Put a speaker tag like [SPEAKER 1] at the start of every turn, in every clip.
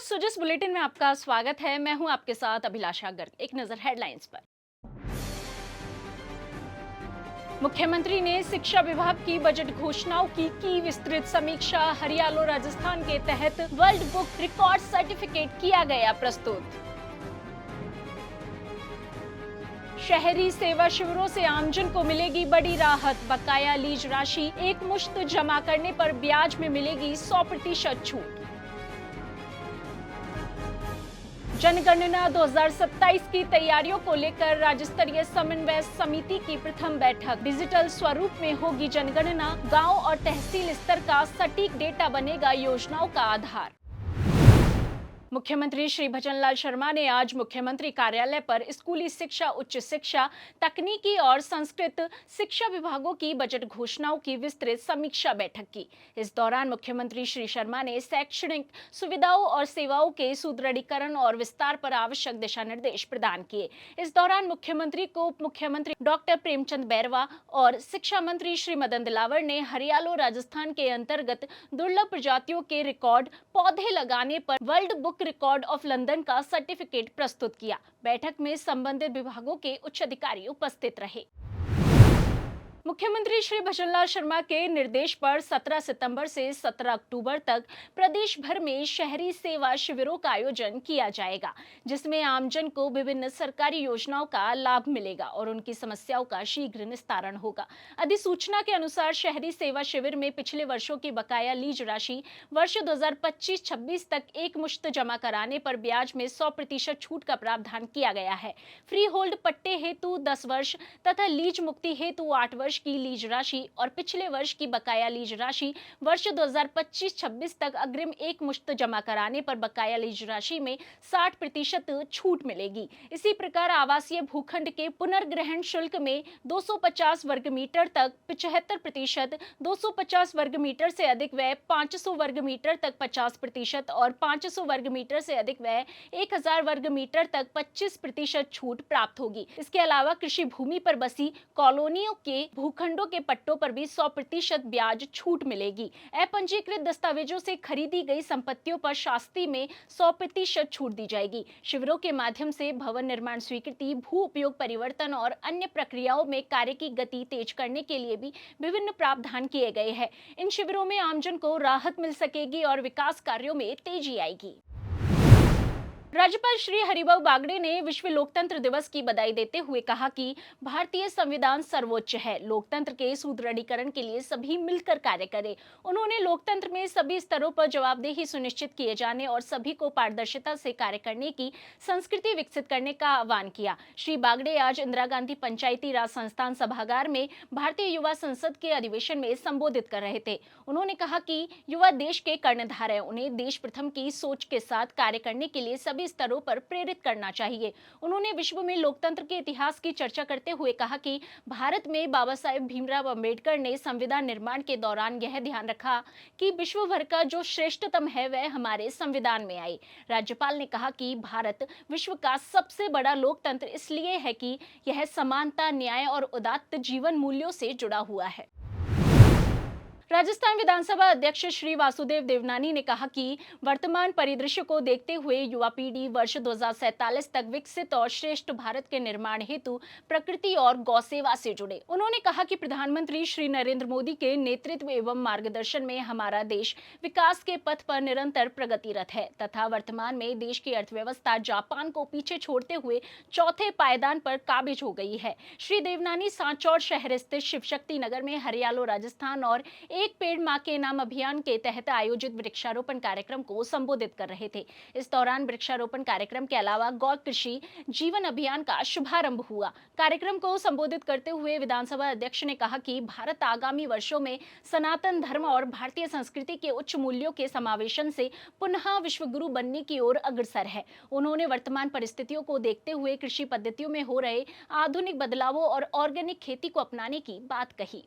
[SPEAKER 1] Sujas bulletin में आपका स्वागत है। मैं हूं आपके साथ अभिलाषा गर्ग। एक नजर हेडलाइंस पर। मुख्यमंत्री ने शिक्षा विभाग की बजट घोषणाओं की विस्तृत समीक्षा। हरियाणा राजस्थान के तहत वर्ल्ड बुक रिकॉर्ड सर्टिफिकेट किया गया प्रस्तुत। शहरी सेवा शिविरों से आमजन को मिलेगी बड़ी राहत। बकाया लीज राशि एक मुश्त जमा करने पर ब्याज में मिलेगी 100% छूट। जनगणना 2027 की तैयारियों को लेकर राज्य स्तरीय समन्वय समिति की प्रथम बैठक। डिजिटल स्वरूप में होगी जनगणना। गांव और तहसील स्तर का सटीक डेटा बनेगा योजनाओं का आधार। मुख्यमंत्री श्री भजनलाल शर्मा ने आज मुख्यमंत्री कार्यालय पर स्कूली शिक्षा, उच्च शिक्षा, तकनीकी और संस्कृत शिक्षा विभागों की बजट घोषणाओं की विस्तृत समीक्षा बैठक की। इस दौरान मुख्यमंत्री श्री शर्मा ने शैक्षणिक सुविधाओं और सेवाओं के सुदृढ़ीकरण और विस्तार पर आवश्यक दिशा निर्देश प्रदान किए। इस दौरान मुख्यमंत्री को उप मुख्यमंत्री डॉक्टर प्रेमचंद बैरवा और शिक्षा मंत्री श्री मदन दिलावर ने हरियाणा राजस्थान के अंतर्गत दुर्लभ प्रजातियों के रिकॉर्ड पौधे लगाने पर world book record of London का सर्टिफिकेट प्रस्तुत किया। बैठक में संबंधित विभागों के उच्च अधिकारी उपस्थित रहे। मुख्यमंत्री श्री भजनलाल शर्मा के निर्देश पर 17 सितंबर से 17 अक्टूबर तक प्रदेश भर में शहरी सेवा शिविरों का आयोजन किया जाएगा, जिसमें आमजन को विभिन्न सरकारी योजनाओं का लाभ मिलेगा और उनकी समस्याओं का शीघ्र निस्तारण होगा। अधिसूचना के अनुसार शहरी सेवा शिविर में पिछले वर्षों की बकाया लीज राशि वर्ष 2025-26 तक एक मुश्त जमा कराने पर ब्याज में 100% छूट का प्रावधान किया गया है। फ्री होल्ड पट्टे हेतु 10 वर्ष तथा लीज मुक्ति हेतु 8 वर्ष की लीज राशि और पिछले वर्ष की बकाया लीज राशि वर्ष 2025-26 तक अग्रिम एक मुश्त जमा कराने पर बकाया लीज राशि में 60% छूट मिलेगी। इसी प्रकार आवासीय भूखंड के पुनर्ग्रहण शुल्क में 250 वर्ग मीटर तक 75%, 250 वर्ग मीटर से अधिक व्यय 500 वर्ग मीटर तक 50% और 500 वर्ग मीटर से अधिक व्यय 1000 वर्ग मीटर तक 25% छूट प्राप्त होगी। इसके अलावा कृषि भूमि पर बसी कॉलोनियों के भूखंडों के पट्टों पर भी 100% ब्याज छूट मिलेगी। अपंजीकृत दस्तावेजों से खरीदी गई संपत्तियों पर शास्ती में 100% छूट दी जाएगी। शिविरों के माध्यम से भवन निर्माण स्वीकृति, भू उपयोग परिवर्तन और अन्य प्रक्रियाओं में कार्य की गति तेज करने के लिए भी विभिन्न प्रावधान किए गए हैं। इन शिविरों में आमजन को राहत मिल सकेगी और विकास कार्यों में तेजी आएगी। राज्यपाल श्री हरिभाऊ बागड़े ने विश्व लोकतंत्र दिवस की बधाई देते हुए कहा कि भारतीय संविधान सर्वोच्च है। लोकतंत्र के सुदृढ़ीकरण के लिए सभी मिलकर कार्य करें। उन्होंने लोकतंत्र में सभी स्तरों पर जवाबदेही सुनिश्चित किए जाने और सभी को पारदर्शिता से कार्य करने की संस्कृति विकसित करने का आह्वान किया। श्री बागड़े आज इंदिरा गांधी पंचायती राज संस्थान सभागार में भारतीय युवा संसद के अधिवेशन में संबोधित कर रहे थे। उन्होंने कहा कि युवा देश के कर्णधार हैं। उन्हें देश प्रथम की सोच के साथ कार्य करने के लिए सभी स्तरों पर प्रेरित करना चाहिए। उन्होंने विश्व में लोकतंत्र के इतिहास की चर्चा करते हुए कहा कि भारत में बाबा साहेब भीमराव अंबेडकर ने संविधान निर्माण के दौरान यह ध्यान रखा कि विश्व भर का जो श्रेष्ठतम है वह हमारे संविधान में आए। राज्यपाल ने कहा कि भारत विश्व का सबसे बड़ा लोकतंत्र इसलिए है कि यह समानता, न्याय और उदात्त जीवन मूल्यों से जुड़ा हुआ है। राजस्थान विधानसभा अध्यक्ष श्री वासुदेव देवनानी ने कहा कि वर्तमान परिदृश्य को देखते हुए युवा पीढ़ी वर्ष 2047 तक विकसित और श्रेष्ठ भारत के निर्माण हेतु प्रकृति और गौ सेवा से जुड़े। उन्होंने कहा कि प्रधानमंत्री श्री नरेंद्र मोदी के नेतृत्व एवं मार्गदर्शन में हमारा देश विकास के पथ पर निरंतर प्रगतिरत है तथा वर्तमान में देश की अर्थव्यवस्था जापान को पीछे छोड़ते हुए चौथे पायदान पर काबिज हो गई है। श्री देवनानी सांचौर शहर स्थित शिव शक्ति नगर में हरियाणा राजस्थान और एक पेड़ मां के नाम अभियान के तहत आयोजित वृक्षारोपण कार्यक्रम को संबोधित कर रहे थे। इस दौरान वृक्षारोपण कार्यक्रम के अलावा गौ कृषि जीवन अभियान का शुभारंभ हुआ। कार्यक्रम को संबोधित करते हुए विधानसभा अध्यक्ष ने कहा कि भारत आगामी वर्षों में सनातन धर्म और भारतीय संस्कृति के उच्च मूल्यों के समावेशन से पुनः विश्व गुरु बनने की ओर अग्रसर है। उन्होंने वर्तमान परिस्थितियों को देखते हुए कृषि पद्धतियों में हो रहे आधुनिक बदलावों और ऑर्गेनिक खेती को अपनाने की बात कही।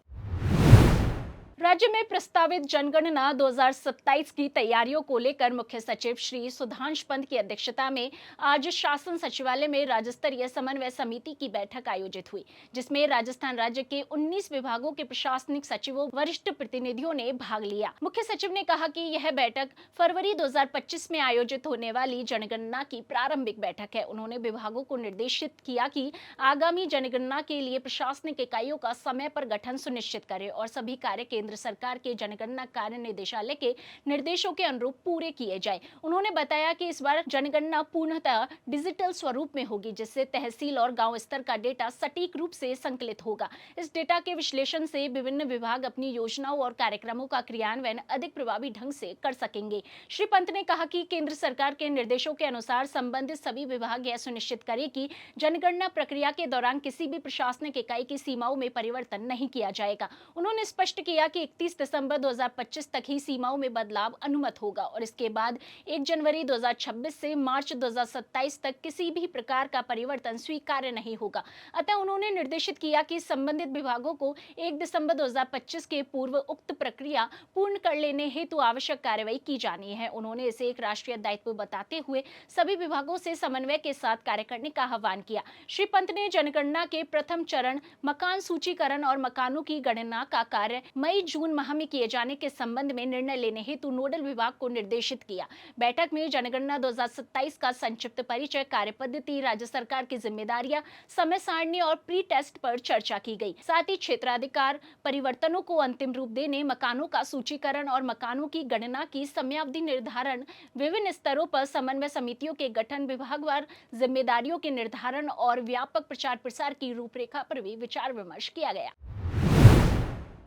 [SPEAKER 1] राज्य में प्रस्तावित जनगणना 2027 की तैयारियों को लेकर मुख्य सचिव श्री सुधांश पंत की अध्यक्षता में आज शासन सचिवालय में राज्य स्तरीय समन्वय समिति की बैठक आयोजित हुई, जिसमें राजस्थान राज्य के 19 विभागों के प्रशासनिक सचिवों वरिष्ठ प्रतिनिधियों ने भाग लिया। मुख्य सचिव ने कहा कि यह बैठक फरवरी 2025 में आयोजित होने वाली जनगणना की प्रारंभिक बैठक है। उन्होंने विभागों को निर्देशित किया कि आगामी जनगणना के लिए प्रशासनिक इकाइयों का समय पर गठन सुनिश्चित करें और सभी कार्य केंद्र सरकार के जनगणना कार्य निदेशालय के निर्देशों के अनुरूप पूरे किए जाए। उन्होंने बताया कि इस बार जनगणना पूर्णतः डिजिटल स्वरूप में होगी, जिससे तहसील और गांव स्तर का डेटा सटीक रूप से संकलित होगा। इस डेटा के विश्लेषण से विभिन्न विभाग अपनी योजनाओं और कार्यक्रमों का क्रियान्वयन अधिक प्रभावी ढंग से कर सकेंगे। श्री पंत ने कहा कि केंद्र सरकार के निर्देशों के अनुसार संबंधित सभी विभाग यह सुनिश्चित करें कि जनगणना प्रक्रिया के दौरान किसी भी प्रशासनिक इकाई की सीमाओं में परिवर्तन नहीं किया जाएगा। उन्होंने स्पष्ट किया कि 31 दिसंबर 2025 तक ही सीमाओं में बदलाव अनुमत होगा और इसके बाद 1 जनवरी 2026 से मार्च 2027 तक किसी भी प्रकार का परिवर्तन स्वीकार्य नहीं होगा। अतः उन्होंने निर्देशित किया कि संबंधित विभागों को 1 दिसंबर 2025 के पूर्व उक्त प्रक्रिया पूर्ण कर लेने हेतु आवश्यक कार्रवाई की जानी है। उन्होंने इसे एक राष्ट्रीय दायित्व बताते हुए सभी विभागों से समन्वय के साथ कार्य करने का आह्वान किया। श्री पंत ने जनगणना के प्रथम चरण मकान सूचीकरण और मकानों की गणना का कार्य मई-जून माह में किए जाने के संबंध में निर्णय लेने हेतु नोडल विभाग को निर्देशित किया। बैठक में जनगणना 2027 का संक्षिप्त परिचय, कार्यपद्धति, राज्य सरकार की जिम्मेदारियां, समय सारणी और प्री टेस्ट पर चर्चा की गई। साथ ही क्षेत्राधिकार परिवर्तनों को अंतिम रूप देने, मकानों का सूचीकरण और मकानों की गणना की समयावधि निर्धारण, विभिन्न स्तरों पर समन्वय समितियों के गठन, विभागवार जिम्मेदारियों के निर्धारण और व्यापक प्रचार प्रसार की रूपरेखा पर भी विचार विमर्श किया गया।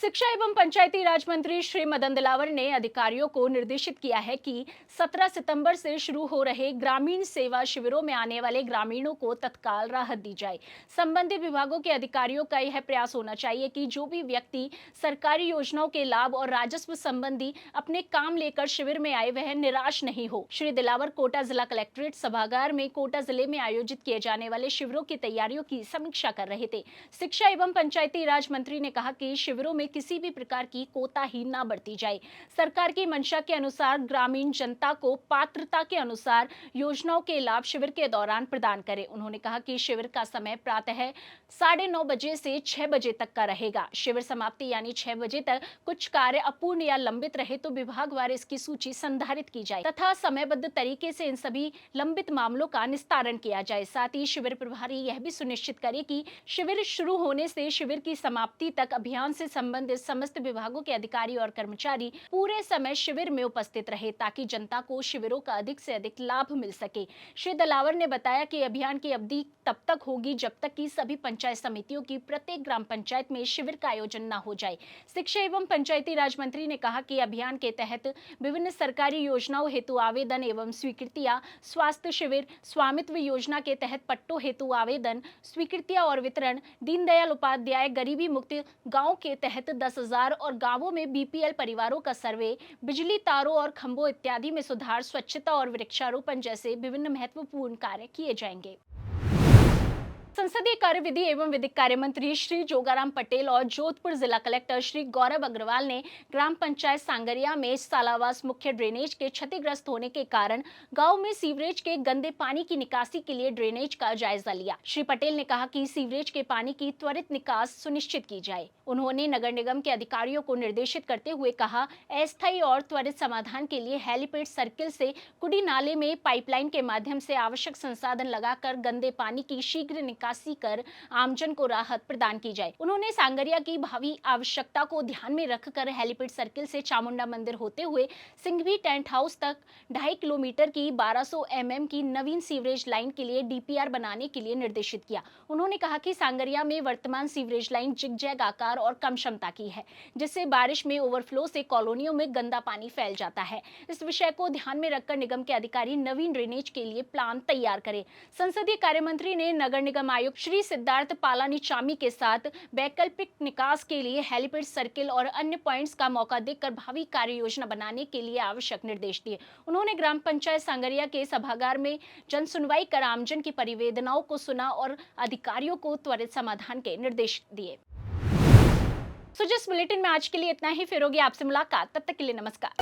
[SPEAKER 1] शिक्षा एवं पंचायती राज मंत्री श्री मदन दिलावर ने अधिकारियों को निर्देशित किया है कि 17 सितंबर से शुरू हो रहे ग्रामीण सेवा शिविरों में आने वाले ग्रामीणों को तत्काल राहत दी जाए। संबंधित विभागों के अधिकारियों का यह प्रयास होना चाहिए कि जो भी व्यक्ति सरकारी योजनाओं के लाभ और राजस्व संबंधी अपने काम लेकर शिविर में आए वह निराश नहीं हो। श्री दिलावर कोटा जिला कलेक्ट्रेट सभागार में कोटा जिले में आयोजित किए जाने वाले शिविरों की तैयारियों की समीक्षा कर रहे थे। शिक्षा एवं पंचायती राज मंत्री ने कहा कि शिविरों में किसी भी प्रकार की कोताही न बरती जाए। सरकार की मंशा के अनुसार ग्रामीण जनता को पात्रता के अनुसार योजनाओं के लाभ शिविर के दौरान प्रदान करें। उन्होंने कहा कि शिविर का समय प्रातः 9:30 बजे से 6 बजे तक का रहेगा। शिविर समाप्ति यानी 6 बजे तक कुछ कार्य अपूर्ण या लंबित रहे तो विभागवार इसकी सूची संधारित की जाए तथा समयबद्ध तरीके से इन सभी लंबित मामलों का निस्तारण किया जाए। साथ ही शिविर प्रभारी यह भी सुनिश्चित करे कि शिविर शुरू होने से शिविर की समाप्ति तक अभियान से संबंधित समस्त विभागों के अधिकारी और कर्मचारी पूरे समय शिविर में उपस्थित रहे ताकि जनता को शिविरों का अधिक से अधिक लाभ मिल सके। श्री दिलावर ने बताया कि अभियान की अवधि तब तक होगी जब तक कि सभी पंचायत समितियों की प्रत्येक ग्राम पंचायत में शिविर का आयोजन न हो जाए। शिक्षा एवं पंचायती राज मंत्री ने कहा कि अभियान के तहत विभिन्न सरकारी योजनाओं हेतु आवेदन एवं स्वीकृतियां, स्वास्थ्य शिविर, स्वामित्व योजना के तहत पट्टों हेतु आवेदन, स्वीकृतियां और वितरण, दीनदयाल उपाध्याय गरीबी मुक्त गांव के तहत 10,000 और गांवों में बीपीएल परिवारों का सर्वे, बिजली तारों और खंभों इत्यादि में सुधार, स्वच्छता और वृक्षारोपण जैसे विभिन्न महत्वपूर्ण कार्य किए जाएंगे। संसदीय कार्य विधि एवं विधिक कार्य मंत्री श्री जोगाराम पटेल और जोधपुर जिला कलेक्टर श्री गौरव अग्रवाल ने ग्राम पंचायत सांगरिया में सालावास मुख्य ड्रेनेज के क्षतिग्रस्त होने के कारण गांव में सीवरेज के गंदे पानी की निकासी के लिए ड्रेनेज का जायजा लिया। श्री पटेल ने कहा कि सीवरेज के पानी की त्वरित निकास सुनिश्चित की जाए। उन्होंने नगर निगम के अधिकारियों को निर्देशित करते हुए कहा, अस्थायी और त्वरित समाधान के लिए हेलीपैड सर्किल से कुडी नाले में पाइपलाइन के माध्यम से आवश्यक संसाधन लगाकर गंदे पानी की शीघ्र निकासी कर आमजन को राहत प्रदान की जाए। उन्होंने सांगरिया की भावी आवश्यकता को ध्यान में रखकर हेलीपैड सर्किल से चामुंडा मंदिर होते हुए सिंघवी टेंट हाउस तक 2.5 किलोमीटर की 1200 mm की नवीन सीवरेज लाइन के लिए डीपीआर बनाने के लिए निर्देशित किया। उन्होंने कहा कि सांगरिया में वर्तमान सीवरेज लाइन जिगजैग आकार और कम क्षमता की है, जिससे बारिश में ओवरफ्लो से कॉलोनियों में गंदा पानी फैल जाता है। इस विषय को ध्यान में रखकर निगम के अधिकारी नवीन ड्रेनेज के लिए प्लान तैयार करें। संसदीय कार्य मंत्री ने नगर निगम आयुक्त श्री सिद्धार्थ पालानीचामी के साथ वैकल्पिक निकास के लिए हेलीपैड सर्किल और अन्य पॉइंट्स का मौका देकर भावी कार्य योजना बनाने के लिए आवश्यक निर्देश दिए। उन्होंने ग्राम पंचायत सांगरिया के सभागार में जन सुनवाई कर आमजन की परिवेदनाओं को सुना और अधिकारियों को त्वरित समाधान के निर्देश दिए। सो जिस बुलेटिन में आज के लिए इतना ही, फिर होगी आपसे मुलाकात, तब तक के लिए नमस्कार।